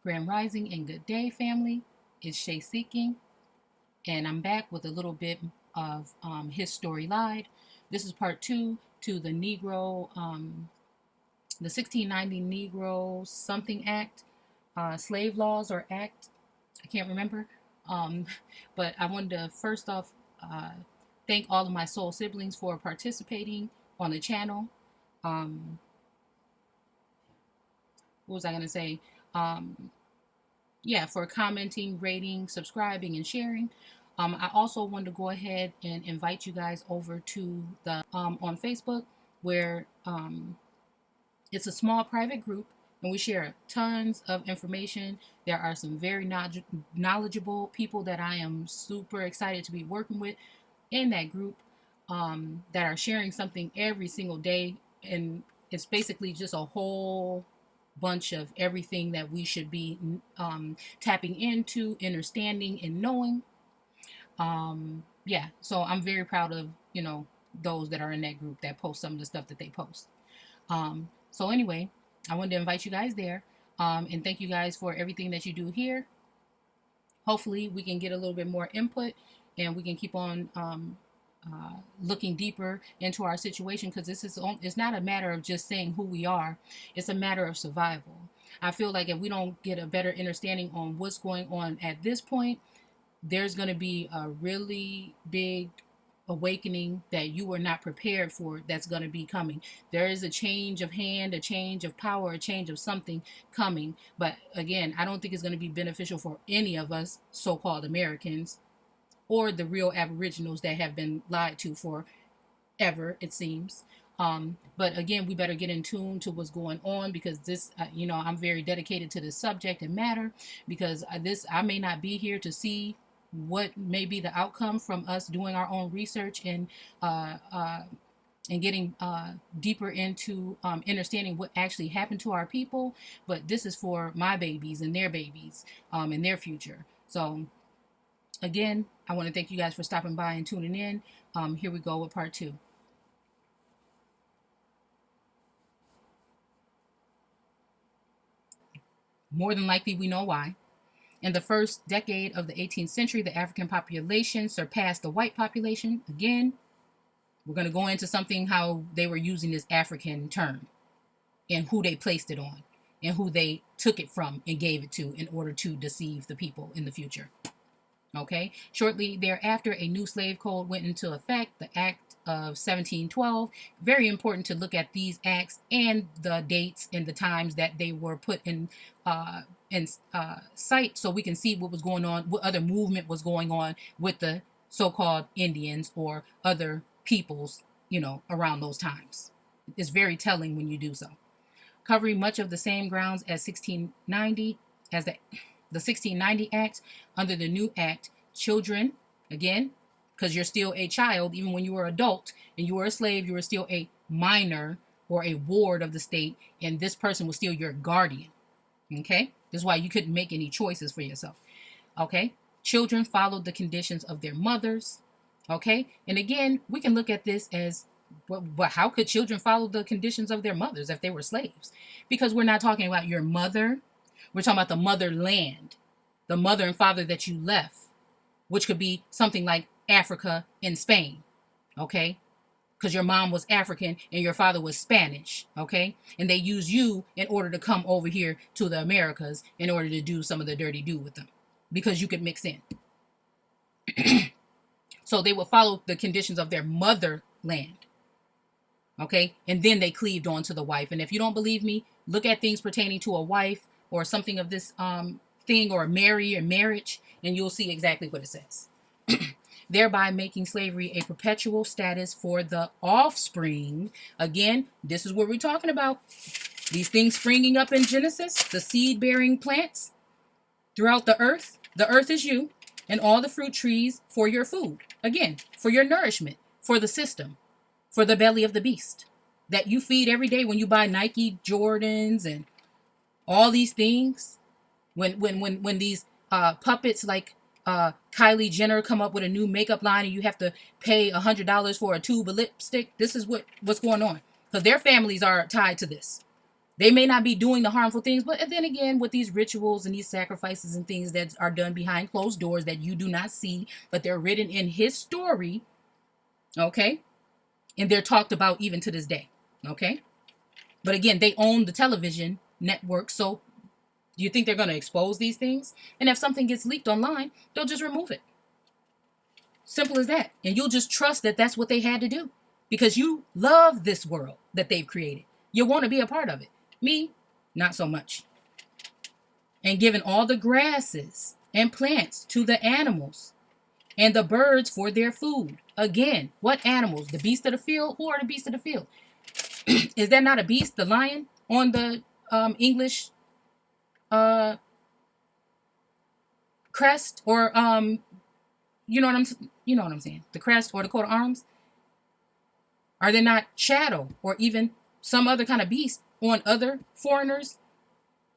Grand Rising and good day, family. It's Shay Seeking, and I'm back with a little bit of His Story Lied. This is part two to the 1690 Negro Something Act, Slave Laws or Act. I can't remember. Um, but I wanted to first off thank all of my soul siblings for participating on the channel. Um, what was I going to say? Um, yeah, for commenting, rating, subscribing, and sharing. I also wanted to go ahead and invite you guys over to the on Facebook, where it's a small private group, and we share tons of information. There are some very knowledgeable people that I am super excited to be working with in that group, that are sharing something every single day, and it's basically just a whole bunch of everything that we should be tapping into, understanding, and knowing. Yeah, so I'm very proud of those that are in that group that post some of the stuff that they post. So anyway, I wanted to invite you guys there, and thank you guys for everything that you do here. Hopefully, we can get a little bit more input, and we can keep on looking deeper into our situation, because it's not a matter of just saying who we are. It's a matter of survival. I feel like if we don't get a better understanding on what's going on at this point, there's going to be a really big awakening that you were not prepared for that's going to be coming. There is a change of hand, a change of power, a change of something coming. But again, I don't think it's going to be beneficial for any of us so-called Americans or the real aboriginals that have been lied to forever, it seems. But again, we better get in tune to what's going on, because this, I'm very dedicated to this subject and matter, because I may not be here to see what may be the outcome from us doing our own research and getting deeper into understanding what actually happened to our people. But this is for my babies and their babies, and their future. So again, I want to thank you guys for stopping by and tuning in. Here we go with part two. More than likely, we know why. In the first decade of the 18th century, the African population surpassed the white population. Again, we're going to go into something how they were using this African term and who they placed it on and who they took it from and gave it to in order to deceive the people in the future. Okay. Shortly thereafter, a new slave code went into effect, the Act of 1712. Very important to look at these acts and the dates and the times that they were put in sight, so we can see what was going on, what other movement was going on with the so-called Indians or other peoples, around those times. It's very telling when you do so. Covering much of the same grounds as 1690, as the 1690 Act. Under the new act, children, again, because you're still a child, even when you were adult and you were a slave, you were still a minor or a ward of the state, and this person was still your guardian. Okay, this is why you couldn't make any choices for yourself. Okay, children followed the conditions of their mothers. Okay, and again, we can look at this as, but how could children follow the conditions of their mothers if they were slaves? Because we're not talking about your mother. We're talking about the motherland, the mother and father that you left, which could be something like Africa and Spain, okay? Because your mom was African and your father was Spanish, okay? And they used you in order to come over here to the Americas in order to do some of the dirty do with them, because you could mix in. So they would follow the conditions of their motherland, okay? And then they cleaved on to the wife. And if you don't believe me, look at things pertaining to a wife or something of this thing, or marriage, and you'll see exactly what it says. Thereby making slavery a perpetual status for the offspring. Again, this is what we're talking about. These things springing up in Genesis, the seed-bearing plants throughout the earth. The earth is you, and all the fruit trees for your food. Again, for your nourishment, for the system, for the belly of the beast that you feed every day when you buy Nike, Jordans, and all these things. When these puppets like Kylie Jenner come up with a new makeup line and you have to pay $100 for a tube of lipstick, this is what's going on, because their families are tied to this. They may not be doing the harmful things, but then again, with these rituals and these sacrifices and things that are done behind closed doors that you do not see, but they're written in his story, okay? And they're talked about even to this day, okay? But again, they own the television network, so do you think they're going to expose these things? And if something gets leaked online, they'll just remove it. Simple as that. And you'll just trust that that's what they had to do because you love this world that they've created. You want to be a part of it. Me, not so much. And giving all the grasses and plants to the animals and the birds for their food. Again, what animals? The beast of the field? Who are the beasts of the field? Is that not a beast? The lion on the English crest, or you know what I'm saying? The crest or the coat of arms. Are they not shadow or even some other kind of beast on other foreigners?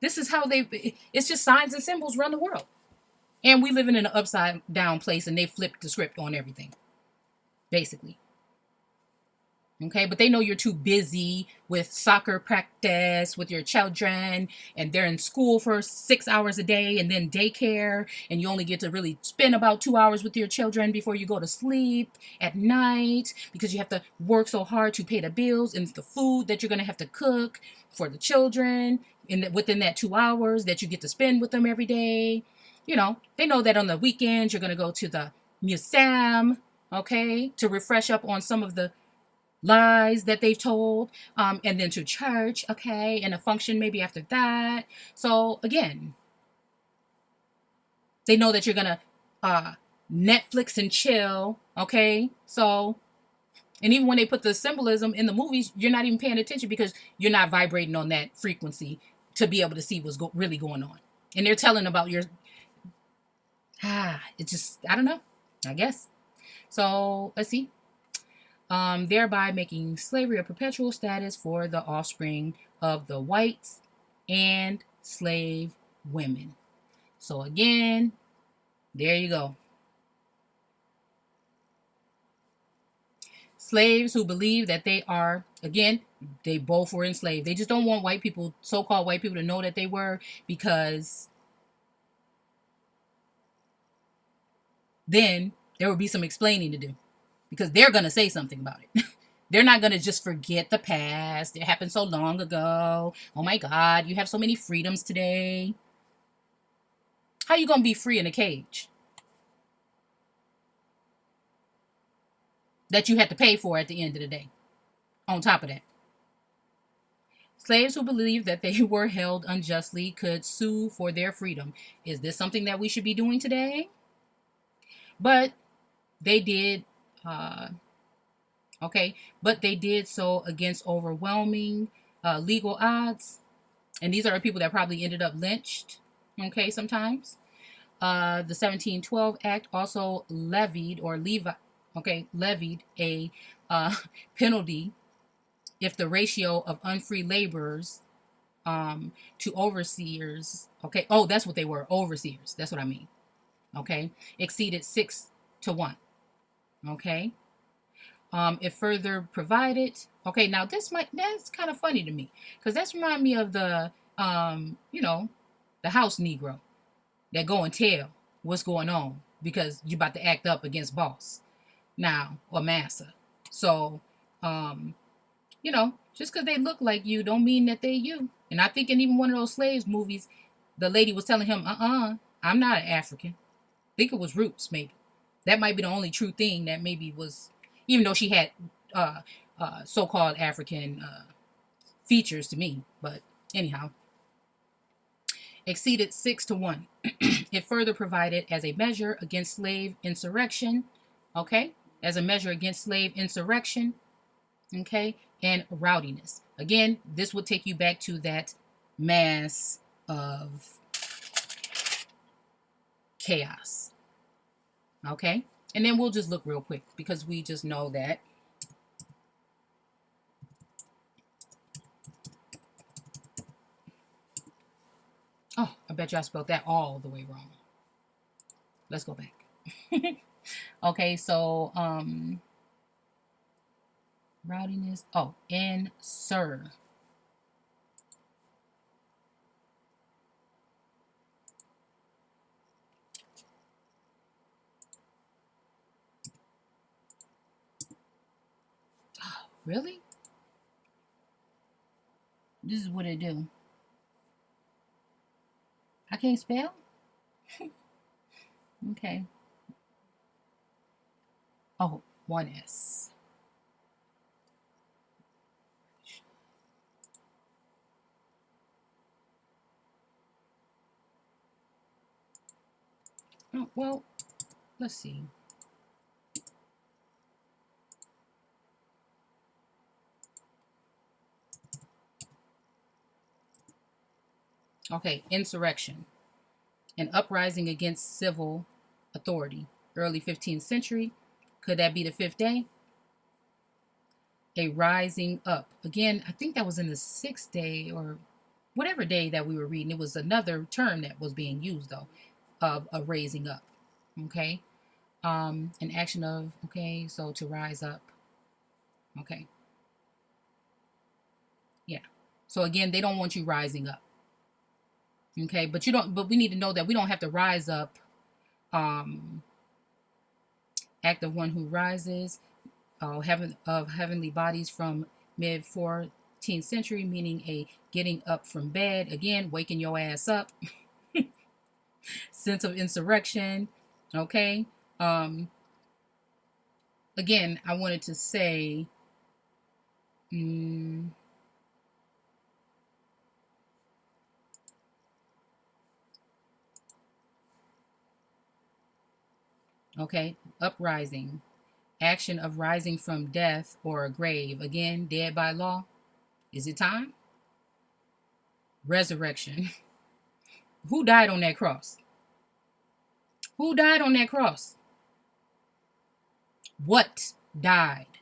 This is how it's just signs and symbols run the world. And we live in an upside down place and they flipped the script on everything, basically. Okay, but they know you're too busy with soccer practice with your children, and they're in school for 6 hours a day and then daycare, and you only get to really spend about 2 hours with your children before you go to sleep at night because you have to work so hard to pay the bills and the food that you're going to have to cook for the children within that 2 hours that you get to spend with them every day. You know, they know that on the weekends you're going to go to the museum, okay, to refresh up on some of the lies that they've told, and then to church, okay, and a function maybe after that. So again, they know that you're gonna Netflix and chill, okay. So, and even when they put the symbolism in the movies, you're not even paying attention because you're not vibrating on that frequency to be able to see what's really going on. And they're telling about your it's just, I don't know, I guess. So let's see. Thereby making slavery a perpetual status for the offspring of the whites and slave women. So again, there you go. Slaves who believe that they are, again, they both were enslaved. They just don't want white people, so-called white people, to know that they were, because then there would be some explaining to do. Because they're going to say something about it. They're not going to just forget the past. It happened so long ago. Oh my God, you have so many freedoms today. How are you going to be free in a cage that you had to pay for at the end of the day? On top of that, slaves who believe that they were held unjustly could sue for their freedom. Is this something that we should be doing today? But they did but they did so against overwhelming legal odds, and these are people that probably ended up lynched, okay, sometimes. The 1712 Act also levied a penalty if the ratio of unfree laborers to overseers, okay, oh, that's what they were, overseers, that's what I mean, okay, exceeded 6 to 1, okay. It further provided, okay, now that's kind of funny to me, because that's remind me of the, the house Negro that go and tell what's going on because you about to act up against boss now, or massa. So, just because they look like you don't mean that they you. And I think in even one of those slaves movies, the lady was telling him, I'm not an African. I think it was Roots, maybe. That might be the only true thing that maybe was, even though she had so-called African features to me. But anyhow, exceeded 6 to 1. It further provided as a measure against slave insurrection, okay? As a measure against slave insurrection, okay? And rowdiness. Again, this would take you back to that mass of chaos, okay? And then we'll just look real quick because we just know that. Oh, I bet you I spelled that all the way wrong. Let's go back. Okay, so rowdiness. Oh, insur. Really? This is what it do. I can't spell? Okay. Oh, one S. Oh, well, let's see. Okay, insurrection. An uprising against civil authority. Early 15th century. Could that be the fifth day? A rising up. Again, I think that was in the sixth day or whatever day that we were reading. It was another term that was being used, though, of a raising up. Okay. An action of, okay, so to rise up. Okay. Yeah. So again, they don't want you rising up. Okay, but you don't, but we need to know that we don't have to rise up. Act of one who rises, heaven of heavenly bodies from mid 14th century, meaning a getting up from bed, again, waking your ass up. Sense of insurrection. Okay. Again, I wanted to say, okay, uprising, action of rising from death or a grave, again, dead by law. Is it time? Resurrection. Who died on that cross? Who died on that cross? What died?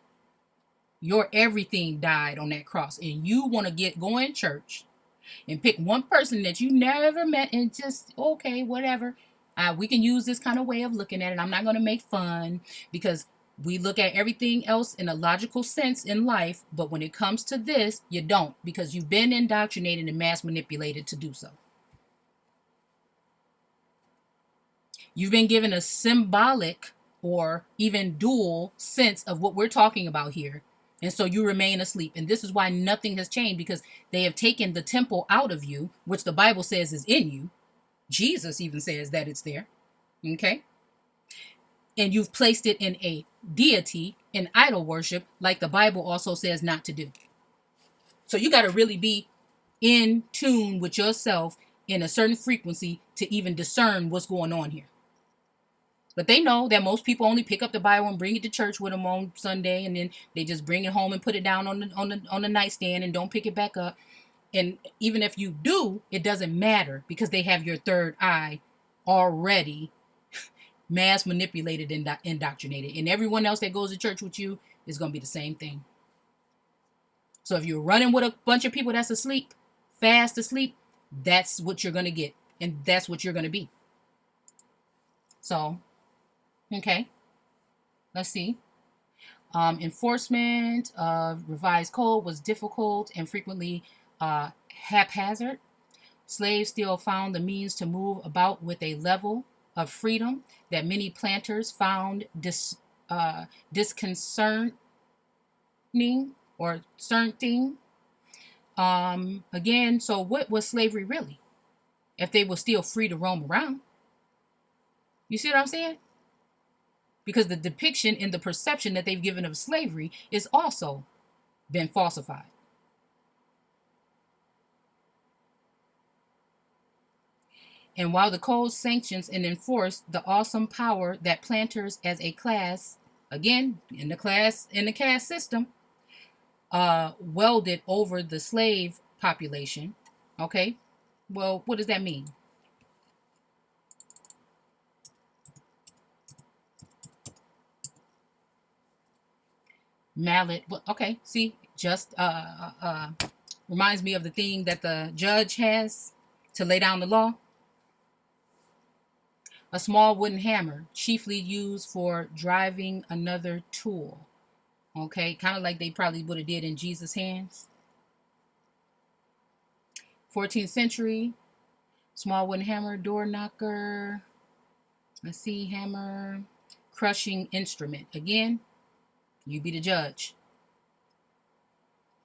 Your everything died on that cross. And you want to go in church and pick one person that you never met and just, okay, whatever. We can use this kind of way of looking at it. I'm not going to make fun because we look at everything else in a logical sense in life. But when it comes to this, you don't, because you've been indoctrinated and mass manipulated to do so. You've been given a symbolic or even dual sense of what we're talking about here. And so you remain asleep. And this is why nothing has changed, because they have taken the temple out of you, which the Bible says is in you. Jesus even says that it's there. Okay. And you've placed it in a deity, in idol worship, like the Bible also says not to do. So you got to really be in tune with yourself in a certain frequency to even discern what's going on here. But they know that most people only pick up the Bible and bring it to church with them on Sunday, and then they just bring it home and put it down on the nightstand and don't pick it back up. And even if you do, it doesn't matter, because they have your third eye already mass manipulated and indoctrinated. And everyone else that goes to church with you is going to be the same thing. So if you're running with a bunch of people that's asleep, fast asleep, that's what you're going to get. And that's what you're going to be. So, okay, let's see. Enforcement of revised code was difficult and frequently haphazard. Slaves still found the means to move about with a level of freedom that many planters found disconcerting or certain. Again, so what was slavery really? If they were still free to roam around. You see what I'm saying? Because the depiction and the perception that they've given of slavery is also been falsified. And while the code sanctions and enforce the awesome power that planters as a class, again, in the caste system, welded over the slave population, okay? Well, what does that mean? Mallet, okay, see, just reminds me of the thing that the judge has to lay down the law. A small wooden hammer, chiefly used for driving another tool. Okay, kind of like they probably would have did in Jesus' hands. 14th century, small wooden hammer, door knocker. Let's see, hammer, crushing instrument. Again, you be the judge.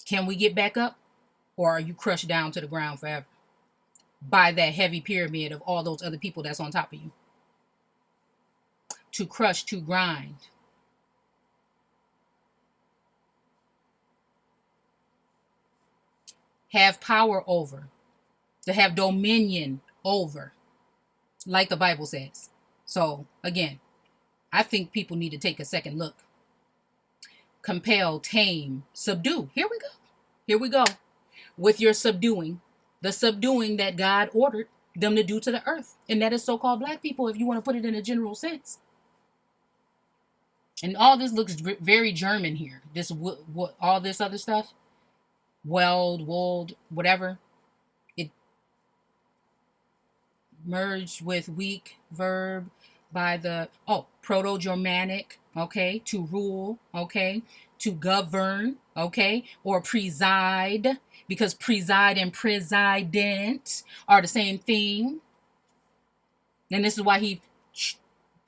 Can we get back up? Or are you crushed down to the ground forever by that heavy pyramid of all those other people that's on top of you? To crush, to grind. Have power over. To have dominion over. Like the Bible says. So, again, I think people need to take a second look. Compel, tame, subdue. Here we go. Here we go. With your subduing. The subduing that God ordered them to do to the earth. And that is so-called black people, if you want to put it in a general sense. And all this looks very German here. This what all this other stuff. Wold, whatever. It merged with weak verb by the Proto-Germanic, okay, to rule, okay, to govern, okay, or preside, because preside and president are the same thing. And this is why he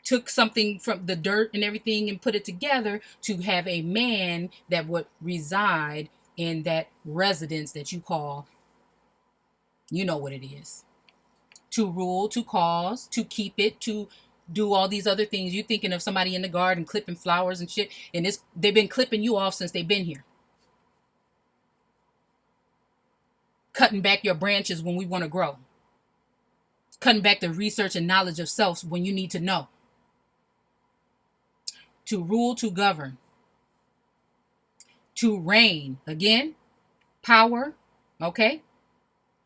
took something from the dirt and everything and put it together to have a man that would reside in that residence that you call, you know what it is. To rule, to cause, to keep it, to do all these other things. You're thinking of somebody in the garden clipping flowers and shit, and they've been clipping you off since they've been here. Cutting back your branches when we want to grow. Cutting back the research and knowledge of self when you need to know. To rule, to govern. To reign. Again, power. Okay?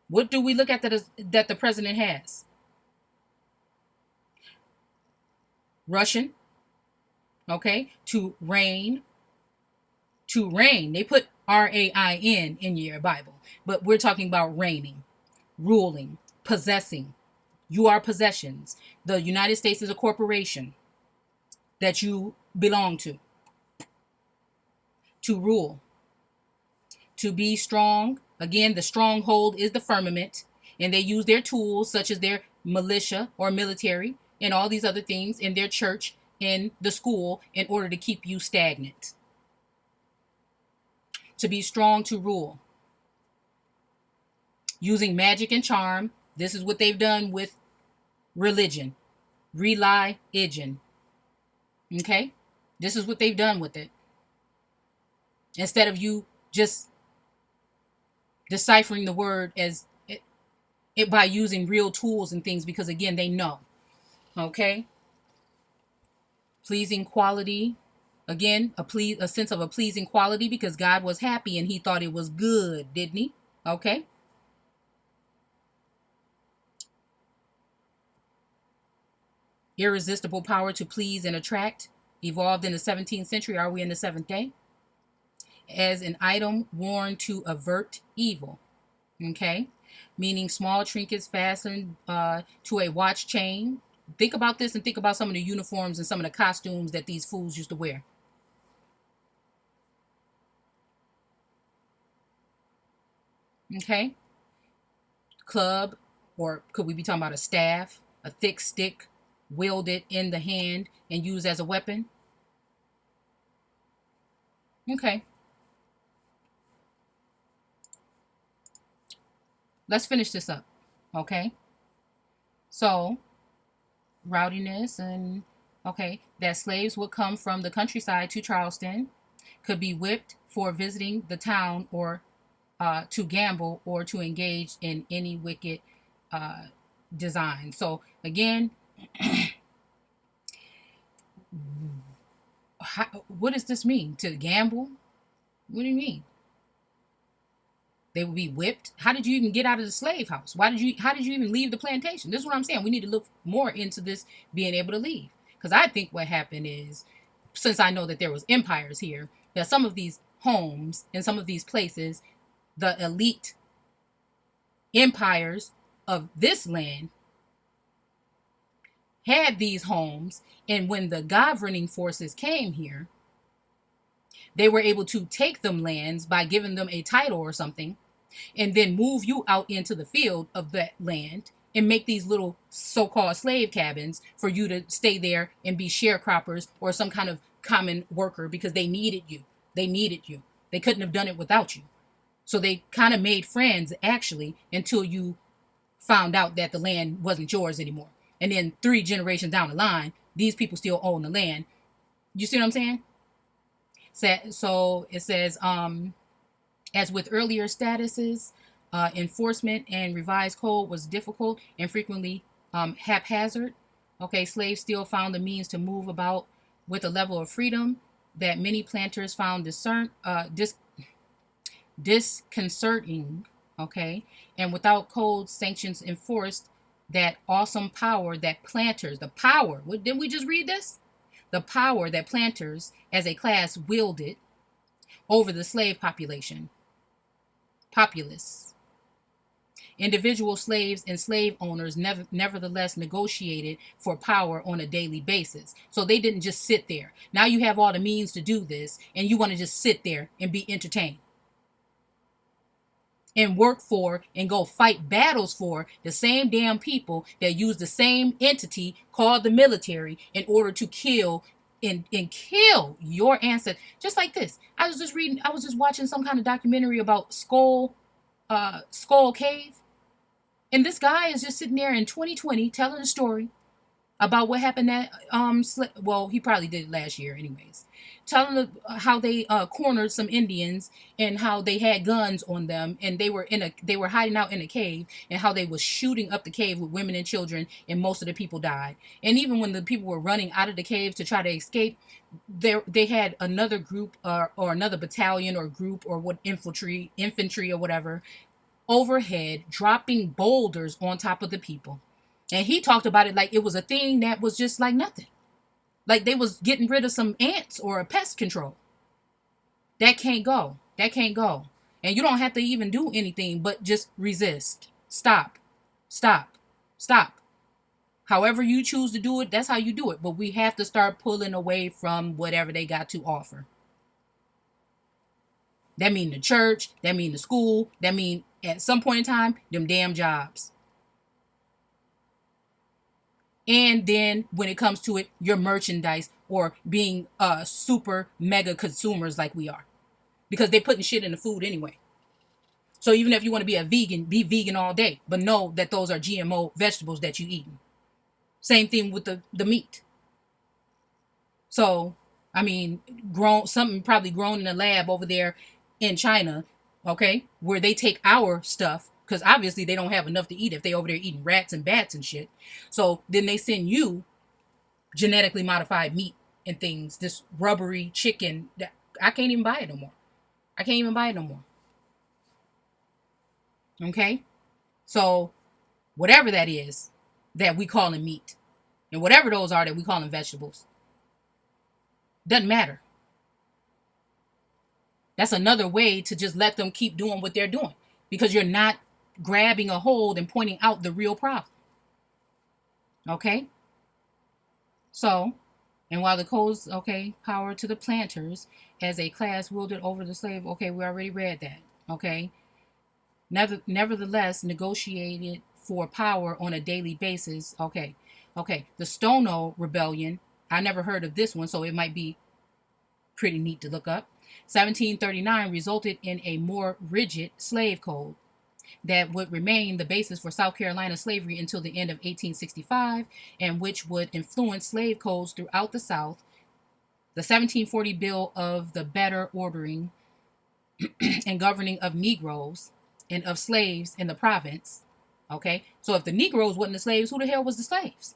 What do we look at that the president has? Russian. Okay? To reign. To reign. They put R-A-I-N in your Bible. But we're talking about reigning, ruling, possessing. You are possessions. The United States is a corporation that you belong to. To rule. To be strong. Again, the stronghold is the firmament. And they use their tools such as their militia or military and all these other things in their church, in the school, in order to keep you stagnant. To be strong, to rule. Using magic and charm. This is what they've done with religion. Religion. Okay? This is what they've done with it. Instead of you just deciphering the word as it by using real tools and things, because again, they know. Okay? Pleasing quality. Again, a sense of a pleasing quality, because God was happy and he thought it was good, didn't he? Okay? Irresistible power to please and attract. Evolved in the 17th century. Are we in the seventh day? As an item worn to avert evil. Okay? Meaning small trinkets fastened to a watch chain. Think about this and think about some of the uniforms and some of the costumes that these fools used to wear. Okay? Club, or could we be talking about a staff, a thick stick, wielded in the hand and used as a weapon? Okay. Let's finish this up. Okay? So, rowdiness and, okay, that slaves would come from the countryside to Charleston, could be whipped for visiting the town or to gamble or to engage in any wicked design. So, again, what does this mean? To gamble? What do you mean? They would be whipped. How did you even get out of the slave house? How did you even leave the plantation? This is what I'm saying. We need to look more into this being able to leave. Because I think what happened is, since I know that there was empires here, that some of these homes and some of these places, the elite empires of this land had these homes, and when the governing forces came here, they were able to take them lands by giving them a title or something, and then move you out into the field of that land and make these little so-called slave cabins for you to stay there and be sharecroppers or some kind of common worker, because they needed you. They needed you. They couldn't have done it without you. So they kind of made friends actually until you found out that the land wasn't yours anymore. And then 3 generations down the line, these people still own the land. You see what I'm saying? So it says, as with earlier statuses, enforcement and revised code was difficult and frequently haphazard. Okay, slaves still found the means to move about with a level of freedom that many planters found disconcerting. Okay, and without code sanctions enforced, that awesome power that planters, the power, didn't we just read this? The power that planters as a class wielded over the slave populace. Individual slaves and slave owners nevertheless negotiated for power on a daily basis. So they didn't just sit there. Now you have all the means to do this, and you want to just sit there and be entertained and work for and go fight battles for the same damn people that use the same entity called the military in order to kill and kill your ancestors. Just like this. I was just watching some kind of documentary about Skull Cave. And this guy is just sitting there in 2020 telling a story about what happened at well, he probably did it last year anyways, telling how they cornered some Indians and how they had guns on them, and they were hiding out in a cave, and how they was shooting up the cave with women and children, and most of the people died. And even when the people were running out of the cave to try to escape, they had another group or another battalion or group or what infantry or whatever overhead dropping boulders on top of the people. And he talked about it like it was a thing that was just like nothing. Like they was getting rid of some ants or a pest control. That can't go. That can't go. And you don't have to even do anything but just resist. Stop. Stop. Stop. However you choose to do it, that's how you do it. But we have to start pulling away from whatever they got to offer. That mean the church, that mean the school, that mean at some point in time, them damn jobs. And then when it comes to it, your merchandise or being super mega consumers like we are. Because they're putting shit in the food anyway. So even if you want to be a vegan, be vegan all day. But know that those are GMO vegetables that you eating. Same thing with the meat. So, I mean, something probably grown in a lab over there in China, okay, where they take our stuff, because obviously they don't have enough to eat if they over there eating rats and bats and shit. So then they send you genetically modified meat and things, this rubbery chicken that I can't even buy it no more. I can't even buy it no more. Okay? So whatever that is that we call them meat, and whatever those are that we call them vegetables, doesn't matter. That's another way to just let them keep doing what they're doing, because you're not grabbing a hold and pointing out the real problem. Okay? So, and while the codes, okay, power to the planters as a class wielded over the slave, okay, we already read that. Okay? Nevertheless, negotiated for power on a daily basis. Okay. The Stono Rebellion, I never heard of this one, so it might be pretty neat to look up. 1739 resulted in a more rigid slave code that would remain the basis for South Carolina slavery until the end of 1865, and which would influence slave codes throughout the South. The 1740 Bill of the Better Ordering and Governing of Negroes and of Slaves in the province. Okay, so if the Negroes wasn't the slaves, who the hell was the slaves?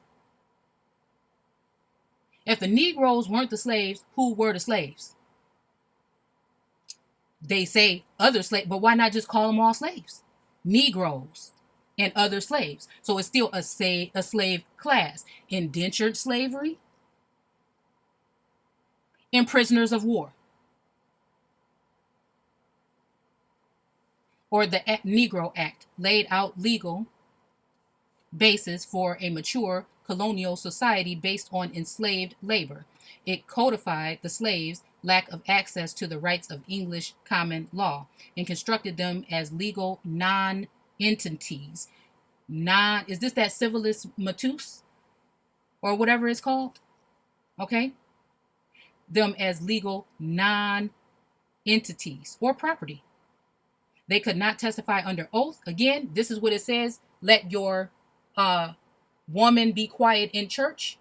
If the Negroes weren't the slaves, who were the slaves? They say other slaves, but why not just call them all slaves? Negroes and other slaves. So it's still a slave class. Indentured slavery and prisoners of war. Or the Negro Act laid out legal basis for a mature colonial society based on enslaved labor. It codified the slaves' lack of access to the rights of English common law and constructed them as legal non-entities. Is this that civilis matus or whatever it's called? Okay? Them as legal non-entities or property. They could not testify under oath. Again, this is what it says. Let your woman be quiet in church.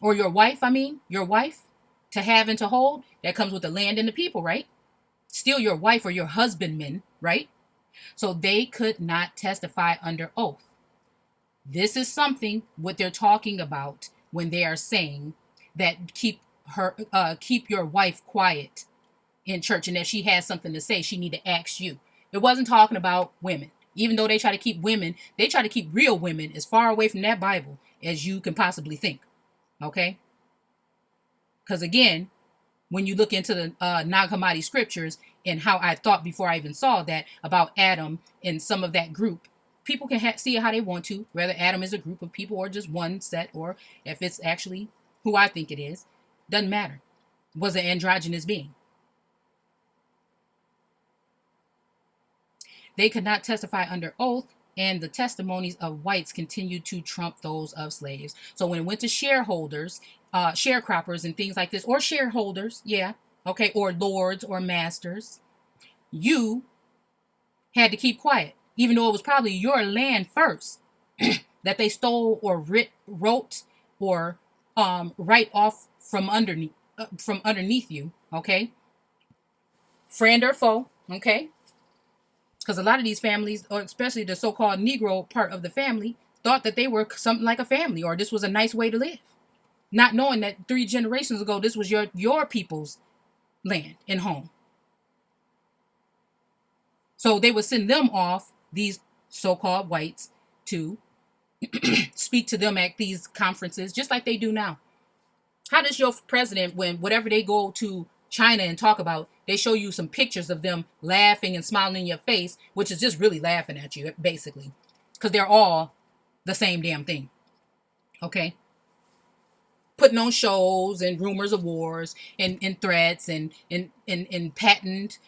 Or your wife, your wife, to have and to hold. That comes with the land and the people, right? Still your wife or your husbandman, right? So they could not testify under oath. This is something what they're talking about when they are saying that keep your wife quiet in church, and if she has something to say, she need to ask you. It wasn't talking about women. Even though they try to keep women, they try to keep real women as far away from that Bible as you can possibly think. Okay? Because again, when you look into the Nag Hammadi scriptures and how I thought before I even saw that about Adam and some of that group, people can see it how they want to, whether Adam is a group of people or just one set, or if it's actually who I think it is, doesn't matter. Was an androgynous being. They could not testify under oath, and the testimonies of whites continued to trump those of slaves. So when it went to shareholders, sharecroppers and things like this, or shareholders, yeah, okay, or lords or masters, you had to keep quiet, even though it was probably your land first that they stole or wrote or write off from underneath you, okay, friend or foe, okay. Because a lot of these families, or especially the so-called Negro part of the family, thought that they were something like a family, or this was a nice way to live, not knowing that 3 generations ago this was your people's land and home. So they would send them off, these so-called whites, to speak to them at these conferences, just like they do now. How does your president, when whatever they go to China and talk about, they show you some pictures of them laughing and smiling in your face, which is just really laughing at you, basically, because they're all the same damn thing. Okay? Putting on shows and rumors of wars and threats and patent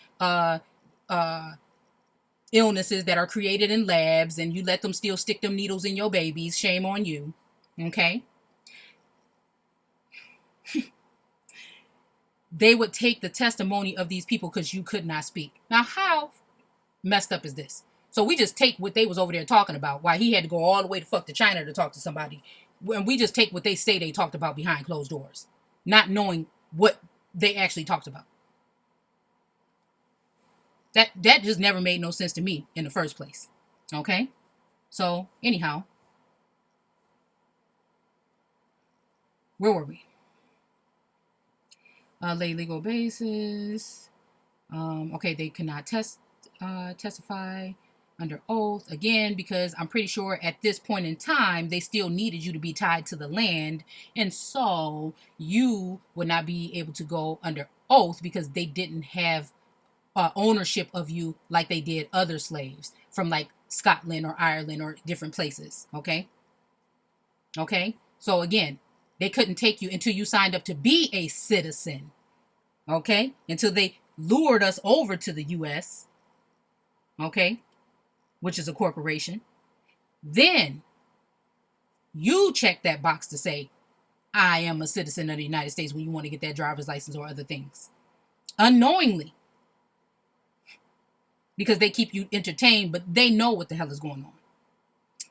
illnesses that are created in labs, and you let them still stick them needles in your babies. Shame on you. Okay? They would take the testimony of these people because you could not speak. Now, how messed up is this? So we just take what they was over there talking about, why he had to go all the way to fuck to China to talk to somebody. And we just take what they say they talked about behind closed doors, not knowing what they actually talked about. That just never made no sense to me in the first place. Okay? So, anyhow, where were we? Lay legal basis. Okay, they cannot testify under oath, again, because I'm pretty sure at this point in time they still needed you to be tied to the land, and so you would not be able to go under oath because they didn't have ownership of you like they did other slaves from like Scotland or Ireland or different places. Okay, so again, they couldn't take you until you signed up to be a citizen. Okay, until they lured us over to the U.S., okay, which is a corporation. Then you check that box to say, I am a citizen of the United States, when you want to get that driver's license or other things. Unknowingly. Because they keep you entertained, but they know what the hell is going on.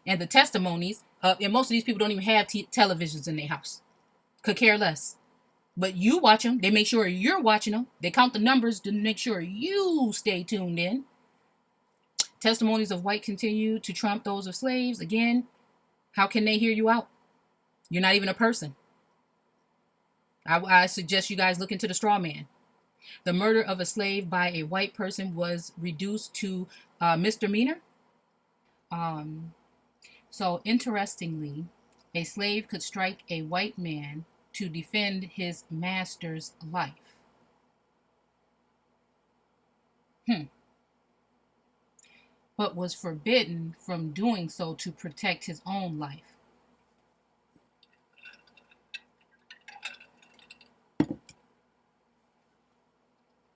And the testimonies, and most of these people don't even have televisions in their house. Could care less. But you watch them. They make sure you're watching them. They count the numbers to make sure you stay tuned in. Testimonies of white continue to trump those of slaves. Again, how can they hear you out? You're not even a person. I suggest you guys look into the straw man. The murder of a slave by a white person was reduced to misdemeanor. So interestingly, a slave could strike a white man to defend his master's life. But was forbidden from doing so to protect his own life.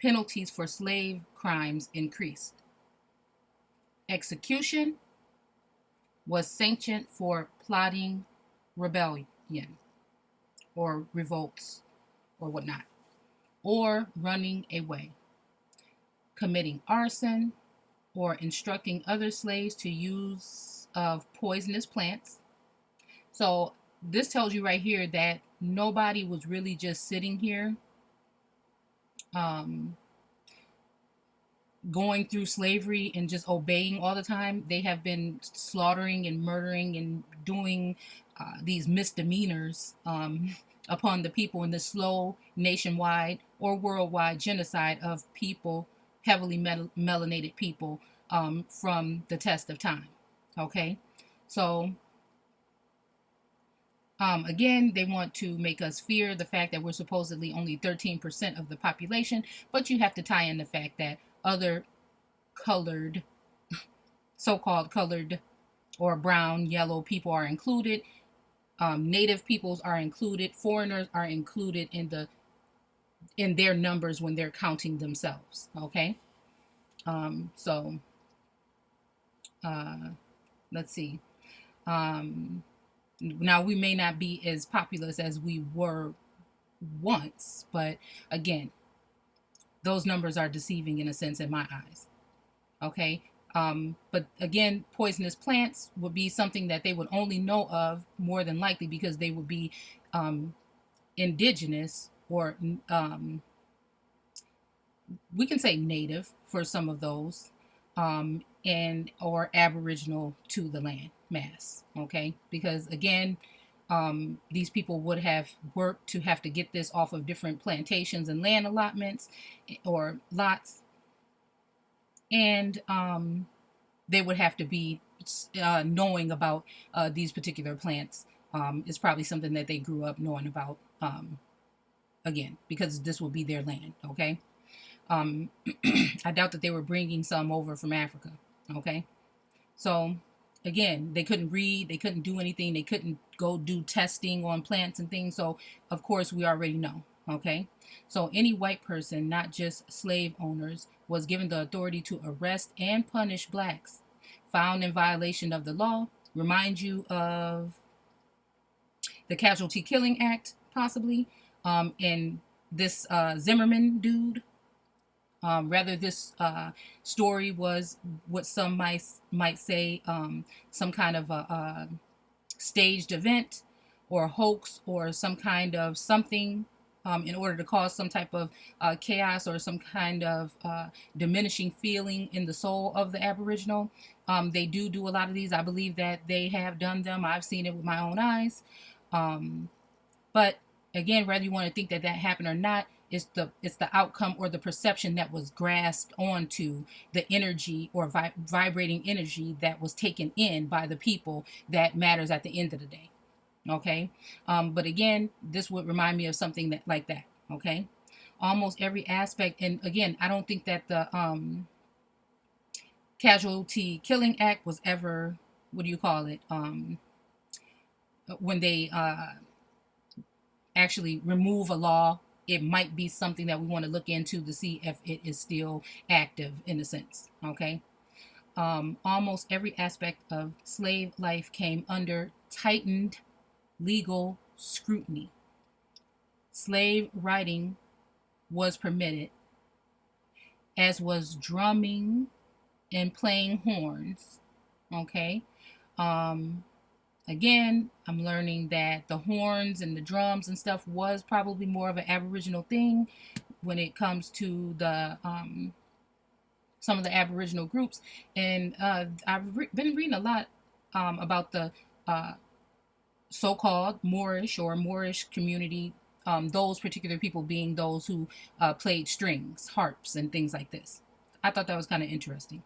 Penalties for slave crimes increased. Execution was sanctioned for plotting rebellion or revolts or whatnot, or running away. committing arson, or instructing other slaves to use of poisonous plants. So this tells you right here that nobody was really just sitting here um, going through slavery and just obeying all the time. They have been slaughtering and murdering and doing these misdemeanors upon the people in the slow nationwide or worldwide genocide of people, heavily melanated people, from the test of time. Okay, so again, they want to make us fear the fact that we're supposedly only 13% of the population, but you have to tie in the fact that other colored, so-called colored or brown, yellow people are included. Native peoples are included. Foreigners are included in their numbers when they're counting themselves. Okay, so uh, let's see. Now we may not be as populous as we were once, but again, those numbers are deceiving in a sense in my eyes. Okay. But again, poisonous plants would be something that they would only know of more than likely because they would be indigenous or we can say native for some of those, and or aboriginal to the land mass. Okay, because again, these people would have worked to have to get this off of different plantations and land allotments or lots, and they would have to be knowing about these particular plants. It's probably something that they grew up knowing about, again, because this would be their land. Okay. I doubt that they were bringing some over from Africa. Okay. So again, they couldn't read, they couldn't do anything, they couldn't go do testing on plants and things. So of course we already know. Okay. So any white person, not just slave owners, was given the authority to arrest and punish blacks found in violation of the law. Remind you of the Casualty Killing Act, possibly, and this Zimmerman dude. Rather, this story was what some might say some kind of a staged event or hoax or some kind of something in order to cause some type of chaos or some kind of diminishing feeling in the soul of the Aboriginal. They do a lot of these. I believe that they have done them. I've seen it with my own eyes. But again, whether you want to think that that happened or not, it's the outcome or the perception that was grasped onto the energy or vibrating energy that was taken in by the people that matters at the end of the day. Okay, but again, this would remind me of something that like that. Okay, almost every aspect, and again, I don't think that the Casualty Killing Act was ever, what do you call it, when they actually remove a law. It might be something that we want to look into to see if it is still active in a sense. Okay. Almost every aspect of slave life came under tightened legal scrutiny. Slave riding was permitted, as was drumming and playing horns. Okay. Again, I'm learning that the horns and the drums and stuff was probably more of an Aboriginal thing when it comes to the some of the Aboriginal groups. And I've been reading a lot about the so-called Moorish or Moorish community, those particular people being those who played strings, harps, and things like this. I thought that was kind of interesting.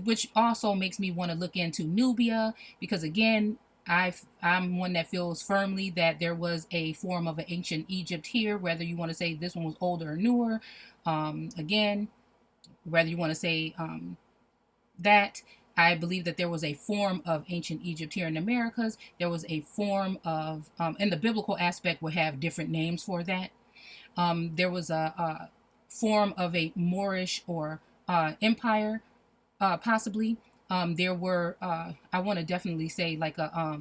Which also makes me want to look into Nubia, because again, I'm one that feels firmly that there was a form of an ancient Egypt here, whether you want to say this one was older or newer. Again, whether you want to say that, I believe that there was a form of ancient Egypt here in the Americas. There was a form of, and the biblical aspect would have different names for that. There was a form of a Moorish or empire, possibly. There were, I want to definitely say like a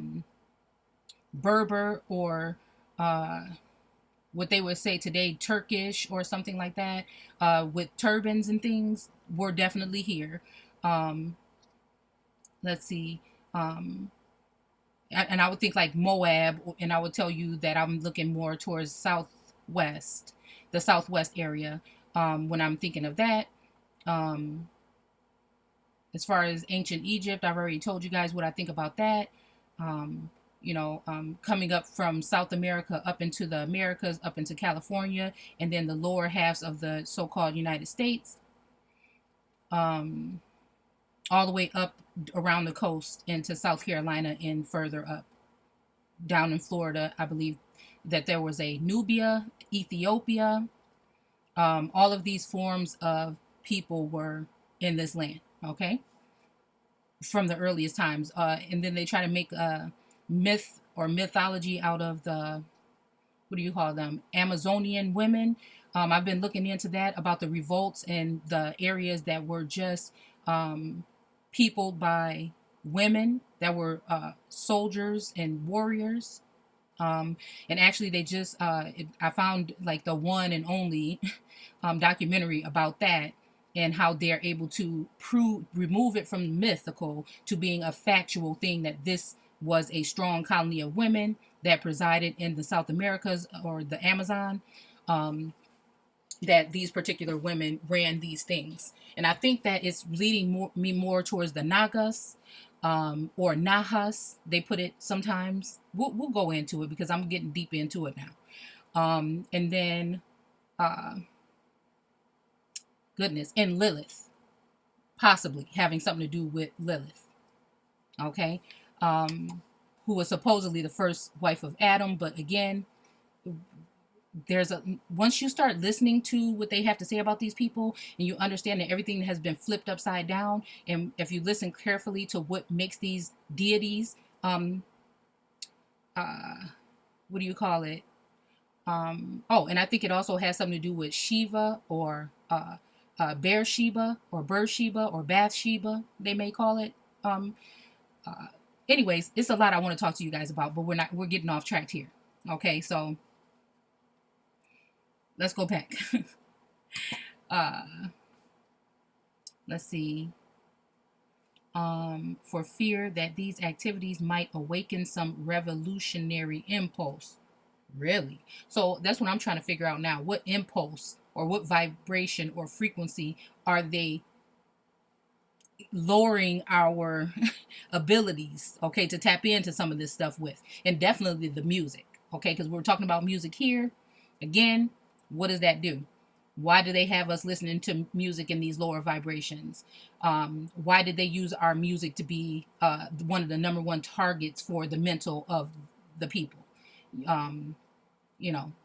Berber or what they would say today, Turkish or something like that, with turbans and things, were definitely here. Um, let's see. Um, and I would think like Moab, and I would tell you that I'm looking more towards southwest, the southwest area, when I'm thinking of that. Um, as far as ancient Egypt, I've already told you guys what I think about that. Um, coming up from South America up into the Americas, up into California, and then the lower halves of the so-called United States, um, all the way up around the coast into South Carolina and further up. Down in Florida, I believe that there was a Nubia, Ethiopia. All of these forms of people were in this land, okay, from the earliest times. And then they try to make a myth or mythology out of the, what do you call them, Amazonian women. I've been looking into that, about the revolts and the areas that were just peopled by women that were soldiers and warriors. And actually, I found like the one and only documentary about that, and how they're able to remove it from mythical to being a factual thing, that this was a strong colony of women that presided in the South Americas or the Amazon. Um, that these particular women ran these things. And I think that it's leading me more towards the Nagas, or Nahas. They put it sometimes. We'll go into it because I'm getting deep into it now. And then, uh, goodness, and Lilith, possibly having something to do with Lilith. Okay. Who was supposedly the first wife of Adam. But again, once you start listening to what they have to say about these people, and you understand that everything has been flipped upside down, and if you listen carefully to what makes these deities, what do you call it, oh, and I think it also has something to do with Shiva, or Beersheba, or Beersheba, or Bathsheba, they may call it. um Anyways, it's a lot I want to talk to you guys about, but we're getting off track here. Okay, so let's go back. uh let's see. For fear that these activities might awaken some revolutionary impulse. Really? So that's what I'm trying to figure out now. What impulse or what vibration or frequency are they lowering our abilities, okay, to tap into some of this stuff with? And definitely the music, okay, because we're talking about music here. Again, what does that do? Why do they have us listening to music in these lower vibrations? Why did they use our music to be one of the number one targets for the mental of the people? Um,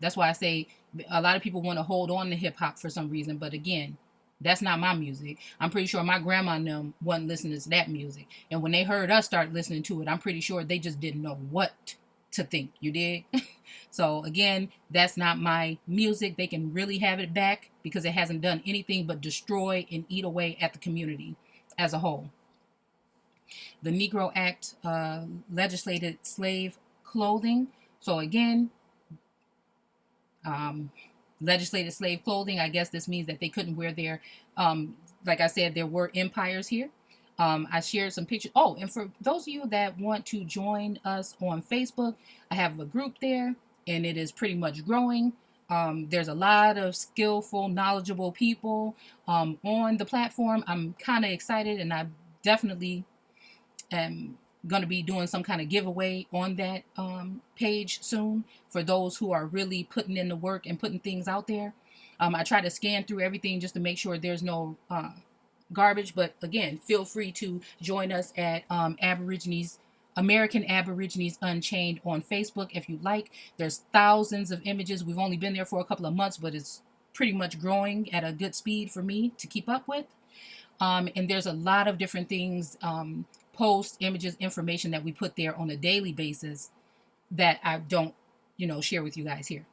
that's why I say a lot of people want to hold on to hip hop for some reason. But again, that's not my music. I'm pretty sure my grandma and them wasn't listening to that music. And when they heard us start listening to it, I'm pretty sure they just didn't know what to think. You did? So again, that's not my music. They can really have it back, because it hasn't done anything but destroy and eat away at the community as a whole. The Negro Act legislated slave clothing. So again, um, legislated slave clothing. I guess this means that they couldn't wear their, like I said, there were empires here. I shared some pictures. Oh, and for those of you that want to join us on Facebook, I have a group there, and it is pretty much growing. There's a lot of skillful, knowledgeable people on the platform. I'm kind of excited, and I definitely am going to be doing some kind of giveaway on that page soon, for those who are really putting in the work and putting things out there. I try to scan through everything just to make sure there's no garbage. But again, feel free to join us at American Aborigines Unchained on Facebook if you like. There's thousands of images. We've only been there for a couple of months, but it's pretty much growing at a good speed for me to keep up with. And there's a lot of different things, posts, images, information that we put there on a daily basis that I don't, share with you guys here.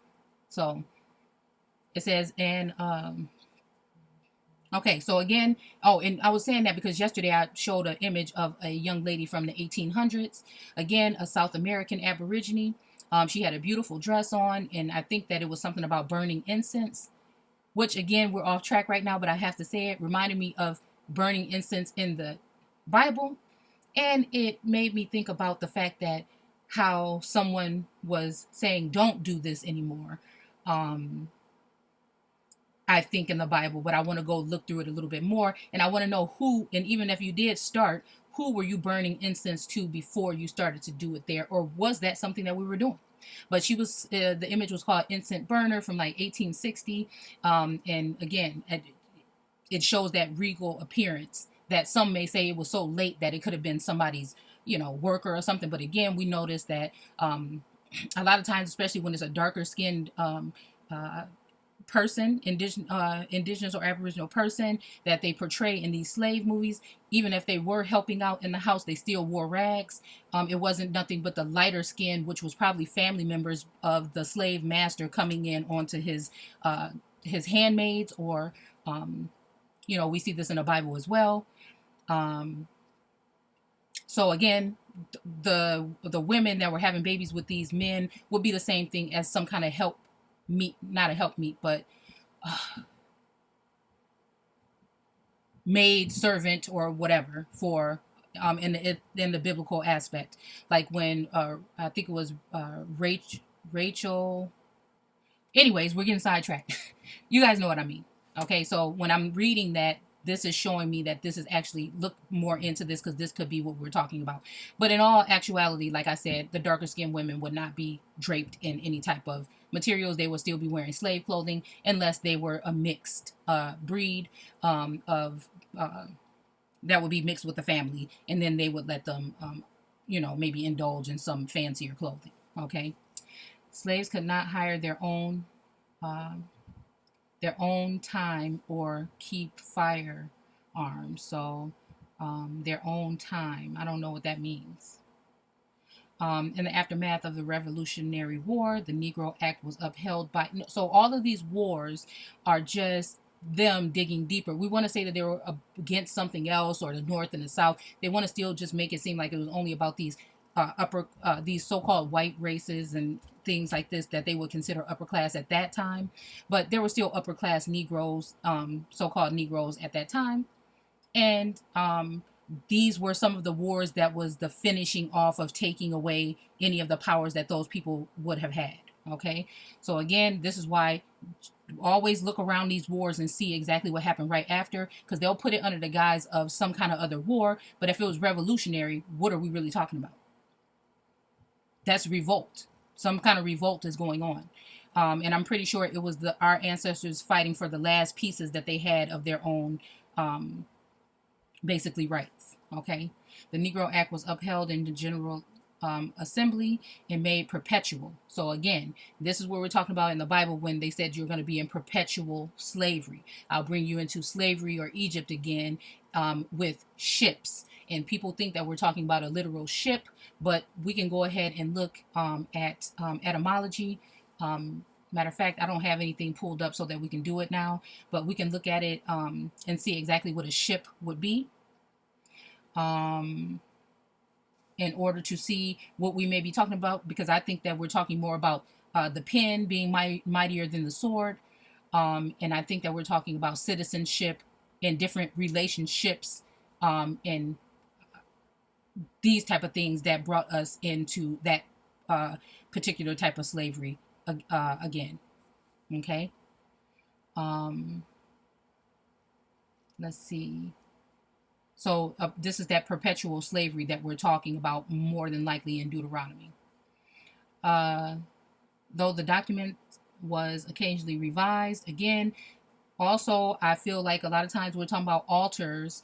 So it says, and Okay, so again, oh, and I was saying that because yesterday I showed an image of a young lady from the 1800s, again, a South American Aborigine. She had a beautiful dress on, and I think that it was something about burning incense, which again, we're off track right now, but I have to say it reminded me of burning incense in the Bible. And it made me think about the fact that how someone was saying, don't do this anymore. Um, I think in the Bible, but I want to go look through it a little bit more. And I want to know who, and even if you did start, who were you burning incense to before you started to do it there? Or was that something that we were doing? But she was, the image was called Incense Burner from like 1860. And again, it shows that regal appearance that some may say it was so late that it could have been somebody's, worker or something. But again, we noticed that a lot of times, especially when it's a darker skinned uh, person, indigenous or aboriginal person that they portray in these slave movies, even if they were helping out in the house, they still wore rags. It wasn't nothing but the lighter skin, which was probably family members of the slave master coming in onto his handmaids, or we see this in the Bible as well. um, so again, the women that were having babies with these men would be the same thing as some kind of help meet, not a help meet, but maid, servant, or whatever for in the biblical aspect. Like when I think it was Rachel. Anyways, we're getting sidetracked. You guys know what I mean. Okay, so when I'm reading that, this is showing me that this is actually, look more into this, because this could be what we're talking about. But in all actuality, like I said, the darker skinned women would not be draped in any type of materials. They would still be wearing slave clothing unless they were a mixed breed of that would be mixed with the family, and then they would let them maybe indulge in some fancier clothing. Okay, slaves could not hire um, their own time or keep firearms. So their own time, I don't know what that means. In the aftermath of the Revolutionary War, the Negro Act was upheld by. So all of these wars are just them digging deeper. We want to say that they were against something else, or the North and the South. They want to still just make it seem like it was only about these so-called white races and things like this that they would consider upper class at that time. But there were still upper class Negroes, so-called Negroes at that time. And these were some of the wars that was the finishing off of taking away any of the powers that those people would have had. Okay, so again, this is why always look around these wars and see exactly what happened right after, because they'll put it under the guise of some kind of other war. But if it was revolutionary, what are we really talking about? That's revolt. Some kind of revolt is going on. And I'm pretty sure it was our ancestors fighting for the last pieces that they had of their own basically rights. Okay, the Negro Act was upheld in the General Assembly and made perpetual. So again, this is what we're talking about in the Bible when they said you're going to be in perpetual slavery. I'll bring you into slavery or Egypt again with ships. And people think that we're talking about a literal ship, but we can go ahead and look at etymology. Matter of fact, I don't have anything pulled up so that we can do it now, but we can look at it and see exactly what a ship would be in order to see what we may be talking about, because I think that we're talking more about the pen being mightier than the sword. And I think that we're talking about citizenship and different relationships and these type of things that brought us into that particular type of slavery again. Okay. Let's see. So this is that perpetual slavery that we're talking about more than likely in Deuteronomy. Though the document was occasionally revised, again, also I feel like a lot of times we're talking about altars.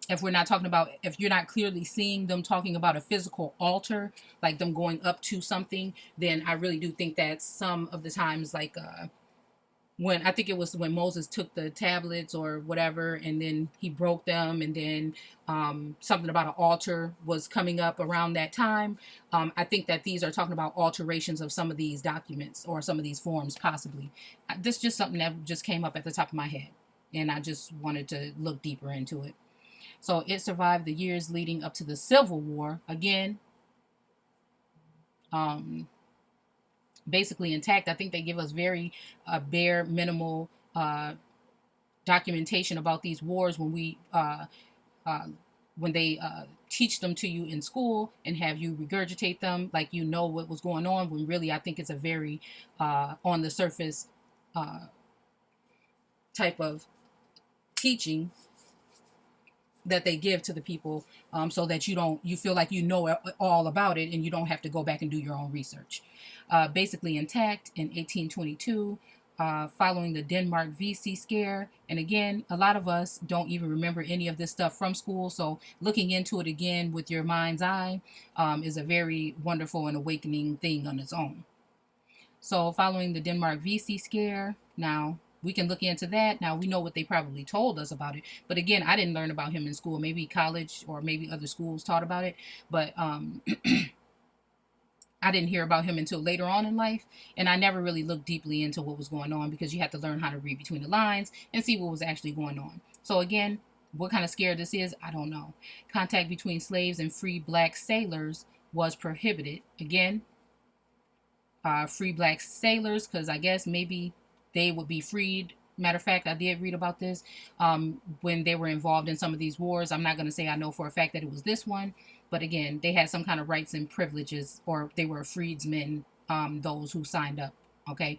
If we're not talking about, if you're not clearly seeing them talking about a physical altar, like them going up to something, then I really do think that some of the times, like when I think it was when Moses took the tablets or whatever, and then he broke them, and then something about an altar was coming up around that time. I think that these are talking about alterations of some of these documents or some of these forms, possibly. This is just something that just came up at the top of my head. and I just wanted to look deeper into it. So it survived the years leading up to the Civil War. Again, um, basically intact. I think they give us very bare minimal documentation about these wars uh, when they teach them to you in school and have you regurgitate them like you know what was going on. When really, I think it's a very on the surface type of teaching that they give to the people, so that you feel like you know all about it and you don't have to go back and do your own research. Basically intact in 1822, following the Denmark VC scare. And again, a lot of us don't even remember any of this stuff from school, so looking into it again with your mind's eye is a very wonderful and awakening thing on its own. So following the Denmark VC scare, now we can look into that. Now we know what they probably told us about it. But again, I didn't learn about him in school. Maybe college or maybe other schools taught about it. But I didn't hear about him until later on in life. And I never really looked deeply into what was going on because you had to learn how to read between the lines and see what was actually going on. So again, what kind of scare this is, I don't know. Contact between slaves and free black sailors was prohibited. Again, free black sailors, because I guess maybe they would be freed. Matter of fact, I did read about this when they were involved in some of these wars. I'm not going to say I know for a fact that it was this one, but again, they had some kind of rights and privileges, or they were freedsmen, those who signed up. Okay.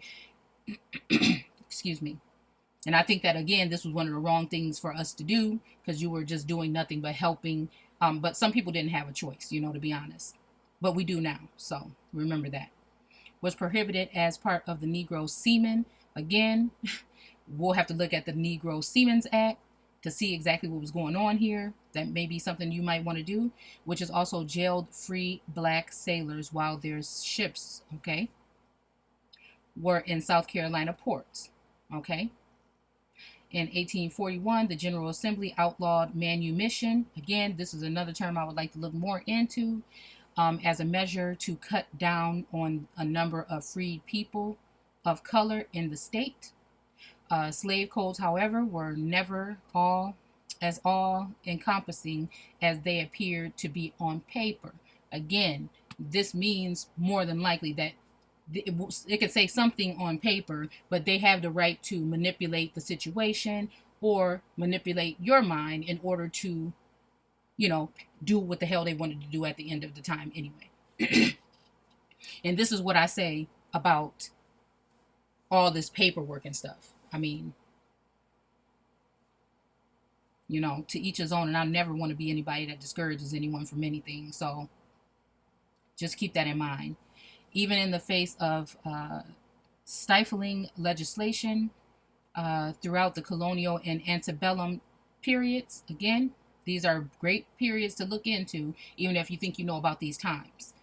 Excuse me. And I think that, again, this was one of the wrong things for us to do because you were just doing nothing but helping. But some people didn't have a choice, to be honest. But we do now. So remember that. Was prohibited as part of the Negro Seamen. Again, we'll have to look at the Negro Seamen's Act to see exactly what was going on here. That may be something you might want to do, which is also jailed free black sailors while their ships, okay, were in South Carolina ports, okay. In 1841, the General Assembly outlawed manumission. Again, this is another term I would like to look more into. As a measure to cut down on a number of freed people of color in the state. Slave codes, however, were never all encompassing as they appeared to be on paper. Again, this means more than likely that it could say something on paper, but they have the right to manipulate the situation or manipulate your mind in order to do what the hell they wanted to do at the end of the time anyway. And this is what I say about all this paperwork and stuff. I mean, to each his own, and I never want to be anybody that discourages anyone from anything. So just keep that in mind. Even in the face of stifling legislation throughout the colonial and antebellum periods, again, these are great periods to look into, even if you think you know about these times.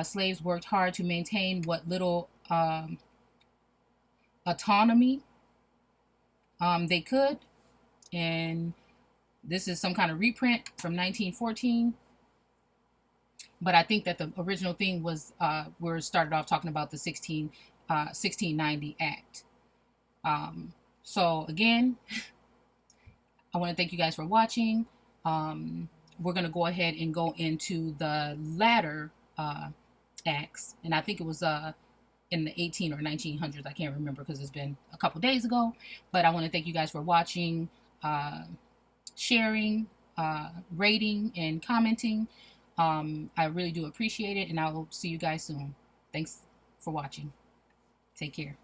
Slaves worked hard to maintain what little autonomy they could. And this is some kind of reprint from 1914. But I think that the original thing was, we started off talking about the 1690 Act. So again, I want to thank you guys for watching. We're going to go ahead and go into the latter acts. And I think it was in the 18 or 1900s. I can't remember because it's been a couple days ago. But I want to thank you guys for watching, sharing, rating, and commenting. I really do appreciate it. And I will see you guys soon. Thanks for watching. Take care.